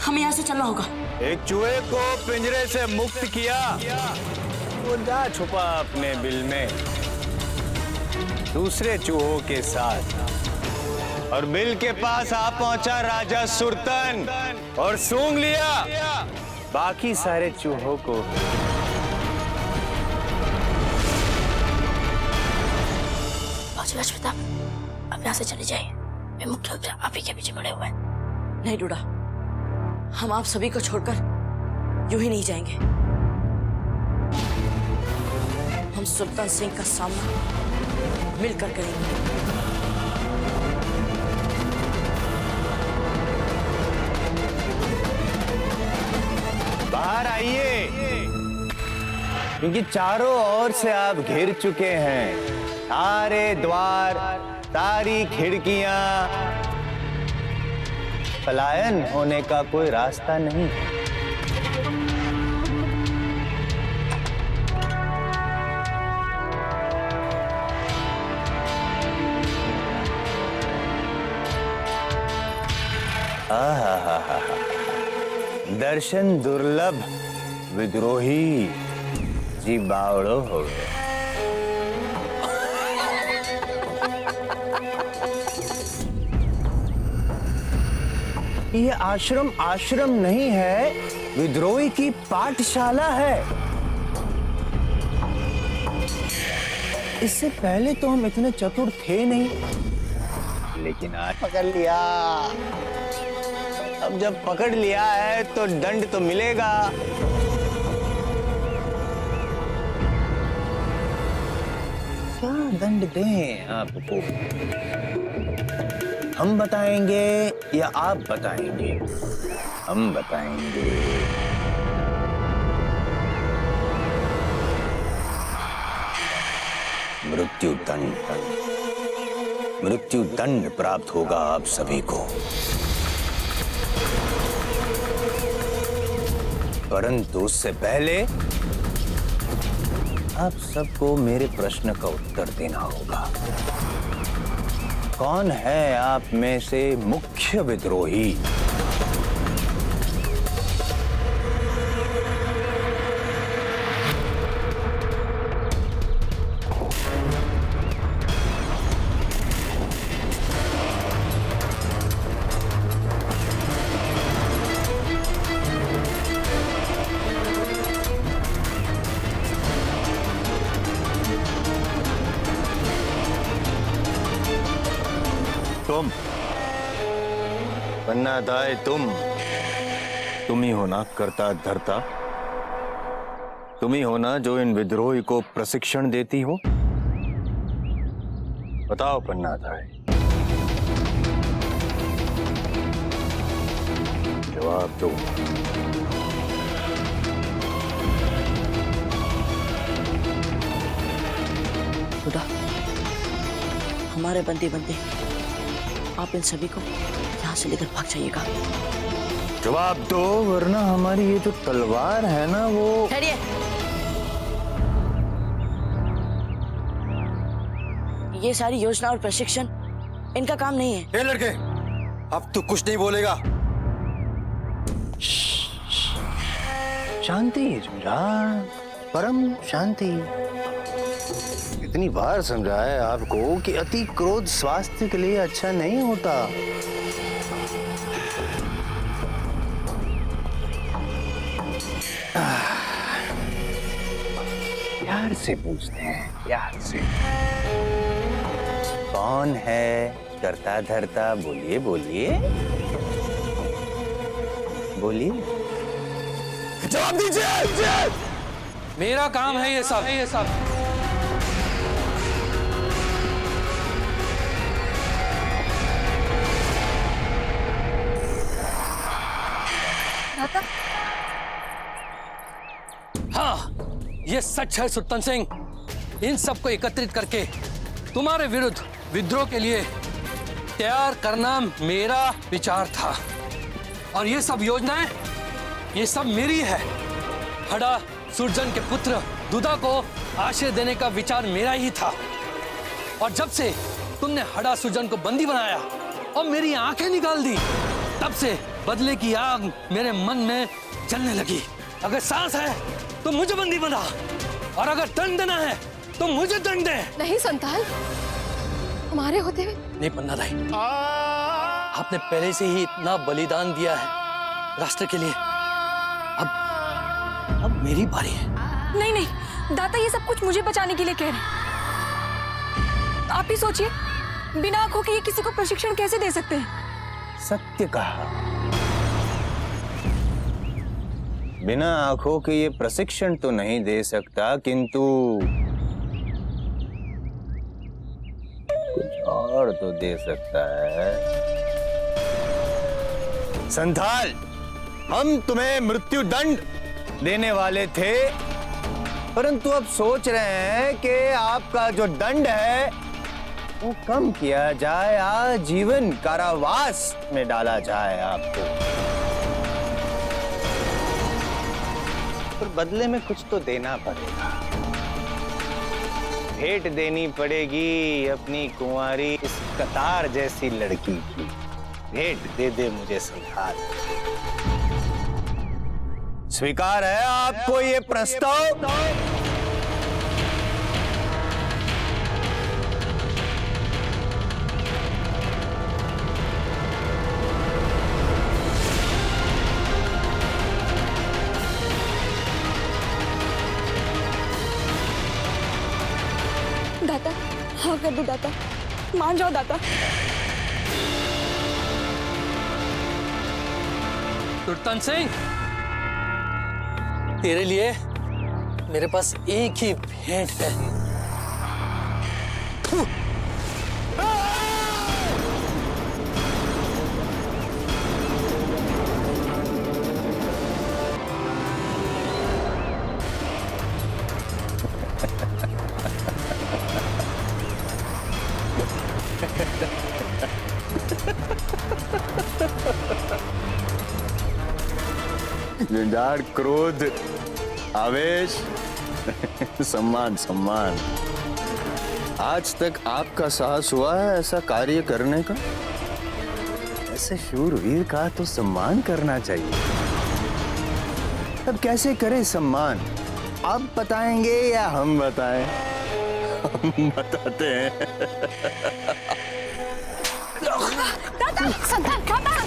हमें यहाँ से चलना होगा। एक चूहे को पिंजरे से मुक्त किया, वो जा छुपा अपने बिल में दूसरे चूहों के साथ, और बिल के पास आ पहुंचा राजा सुरतन और सूंघ लिया बाकी सारे चूहों को। राजप्रताप, अब यहाँ से चले जाइए। मैं मुख्य रूप से आप ही के पीछे पड़े हुए हैं। नहीं डूडा, हम आप सभी को छोड़कर यूं ही नहीं जाएंगे। हम सुल्तान सिंह का सामना मिलकर करेंगे। बाहर आइए, क्योंकि चारों ओर से आप घिर चुके हैं। सारे द्वार, सारी खिड़कियां, पलायन होने का कोई रास्ता नहीं। आहा, दर्शन दुर्लभ विद्रोही जी बावड़ो हो गए। ये आश्रम नहीं है, विद्रोही की पाठशाला है। इससे पहले तो हम इतने चतुर थे नहीं, लेकिन आज पकड़ लिया। अब जब पकड़ लिया है तो दंड तो मिलेगा। क्या दंड दें आपको? हम बताएंगे या आप बताएंगे? हम बताएंगे। मृत्यु दंड प्राप्त होगा आप सभी को। परंतु उससे पहले आप सबको मेरे प्रश्न का उत्तर देना होगा। कौन है आप में से मुख्य विद्रोही? हुकुम। पन्ना दाए तुम ही हो ना करता धरता, तुम ही हो ना जो इन विद्रोही को प्रशिक्षण देती हो। बताओ पन्ना दाए, जवाब दो। खुदा, हमारे बंदे बंदे आप इन सभी को यहाँ से लेकर भाग जाइएगा। जवाब दो, वरना हमारी ये जो तलवार है ना वो। ठहरिए। ये सारी योजना और प्रशिक्षण इनका काम नहीं है। ए लड़के, अब तू कुछ नहीं बोलेगा। शांति सम्राट, परम शांति। इतनी बार समझाया आपको कि अति क्रोध स्वास्थ्य के लिए अच्छा नहीं होता। प्यार से पूछते हैं, प्यार से। कौन है करता धरता? बोलिए बोलिए बोलिए, जवाब दीजिए। मेरा काम है ये सब। हाँ, ये सच है सुल्तान सिंह। इन सबको एकत्रित करके तुम्हारे विरुद्ध विद्रोह के लिए तैयार करना मेरा विचार था, और ये सब योजनाएं ये सब मेरी है। हड़ा सुरजन के पुत्र दुदा को आश्रय देने का विचार मेरा ही था, और जब से तुमने हड़ा सुरजन को बंदी बनाया और मेरी आंखें निकाल दी, तब से बदले की आग मेरे मन में जलने लगी। अगर सांस है तो मुझे बंदी बना, और अगर दंड देना है तो मुझे दंड दे। नहीं संतान, हमारे होते हुए नहीं पन्ना दाई, आपने पहले से ही इतना बलिदान दिया है राष्ट्र के लिए। अब मेरी बारी है। नहीं नहीं दाता, ये सब कुछ मुझे बचाने के लिए कह रहे हैं। आप ही सोचिए, बिना आंखों के ये किसी को प्रशिक्षण कैसे दे सकते हैं? सत्य कहा। बिना आंखों के ये प्रशिक्षण तो नहीं दे सकता, किंतु कुछ और तो दे सकता है। संथाल, हम तुम्हें मृत्यु दंड देने वाले थे, परंतु अब सोच रहे हैं कि आपका जो दंड है वो कम किया जाए, आजीवन कारावास में डाला जाए आपको। पर बदले में कुछ तो देना पड़ेगा। भेंट देनी पड़ेगी अपनी कुंवारी इस कतार जैसी लड़की की। भेंट दे दे मुझे संथाल। स्वीकार है आपको ये प्रस्ताव? दाता, हाँ कर दो दाता, मान जाओ दाता। सुल्तान सिंह, तेरे लिए मेरे पास एक ही भेंट है। झंझार, क्रोध, आवेश, सम्मान सम्मान। आज तक आपका साहस हुआ है ऐसा कार्य करने का? ऐसे शूरवीर का तो सम्मान करना चाहिए। अब कैसे करें सम्मान? आप बताएंगे या हम बताएं? हम बताते हैं। दाता, संतान, दाता।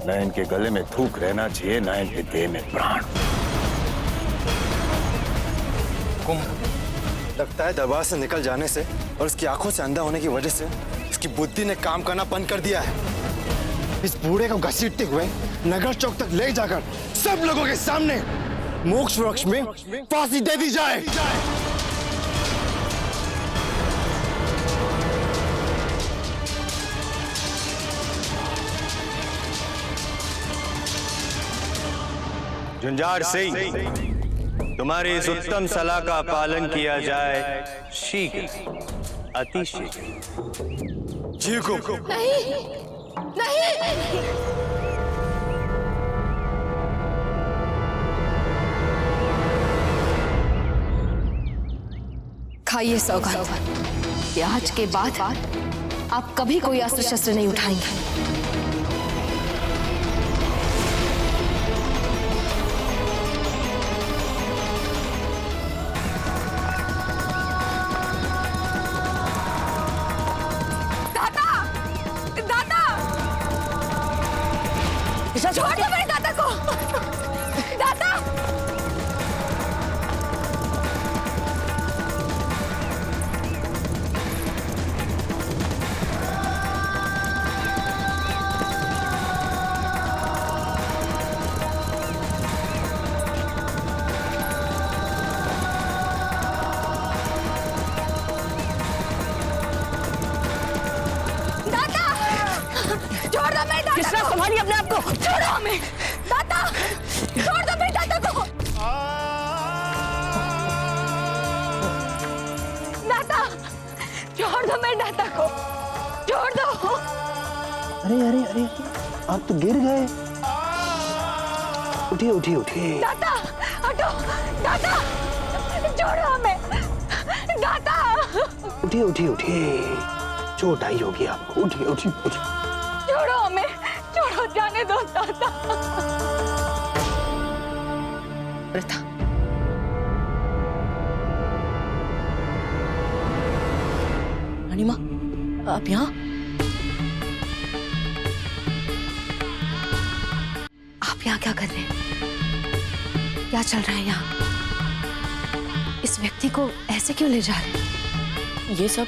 न इनके गले में थूक रहना चाहिए, न इनके देह में प्राण। हुकुम। लगता है दरबार से निकल जाने से और उसकी आंखों से अंधा होने की वजह से इसकी बुद्धि ने काम करना बंद कर दिया है। इस बूढ़े को घसीटते हुए नगर चौक तक ले जाकर सब लोगों के सामने मोक्ष वृक्ष में फांसी दे दी जाए। झुंझार सिंह, तुम्हारी इस उत्तम सलाह का पालन किया जाए शीघ्र, अति शीघ्र। जी हुकुम। खाइए सौगंध कि आज के बाद आप कभी कोई अस्त्र शस्त्र नहीं उठाएंगे। छोड़ दो मेरे दादा को। दादा छोड़ दो मेरे दादा। किसने संभाली अपने आप को? छोड़ो हमें। दादा छोड़ दो मेरे दादा को। दादा छोड़ दो मेरे दादा को। छोड़ दो। अरे अरे अरे, आप तो गिर गए। उठिए उठिए उठिए। दादा हटो। दादा छोड़ो हमें। दादा उठिए उठिए उठिए, चोट आई होगी आपको। उठिए उठिए उठिए। छोड़ो हमें। छोड़ो, जाने दो दादा। प्रथा, रानी माँ, आप यहाँ? आप यहाँ क्या कर रहे हैं? क्या चल रहा है यहाँ? इस व्यक्ति को ऐसे क्यों ले जा रहे हैं? ये सब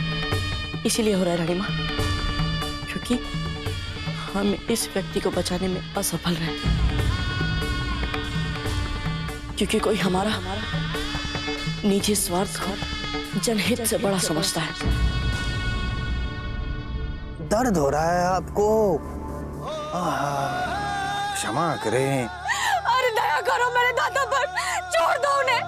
इसीलिए हो रहा है रानी माँ, क्योंकि हम इस व्यक्ति को बचाने में असफल रहे, क्योंकि कोई हमारा निजी स्वार्थ को जनहित से बड़ा समझता है। दर्द हो रहा है आपको? क्षमा करें। अरे दया करो मेरे दादा पर, छोड़ दो उन्हें।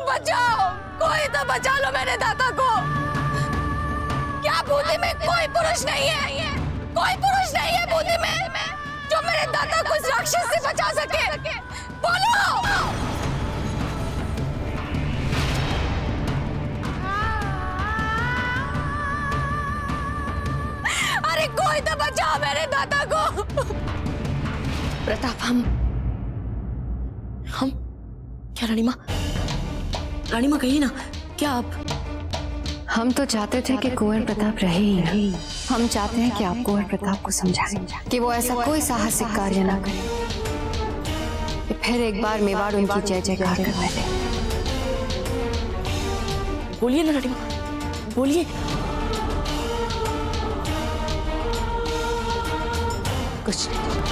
बचाओ, कोई तो बचा लो मेरे दादा को। क्या बूंदी में कोई पुरुष नहीं है? कोई पुरुष नहीं है बूंदी में जो मेरे दादा को इस राक्षस से बचा सके? बोलो। अरे कोई तो बचाओ मेरे दादा को। प्रताप, हम क्या रानी माँ? रानी माँ कहिए ना, क्या आप? हम तो चाहते थे कि कुंवर प्रताप रहे ही नहीं। हम चाहते हैं कि आप कुंवर प्रताप को समझाएं कि वो ऐसा कोई साहसिक कार्य ना करे कि फिर एक बार मेवाड़ उनकी जय जयकार करवाए दे। बोलिए ना रानी माँ, बोलिए। कुछ नहीं।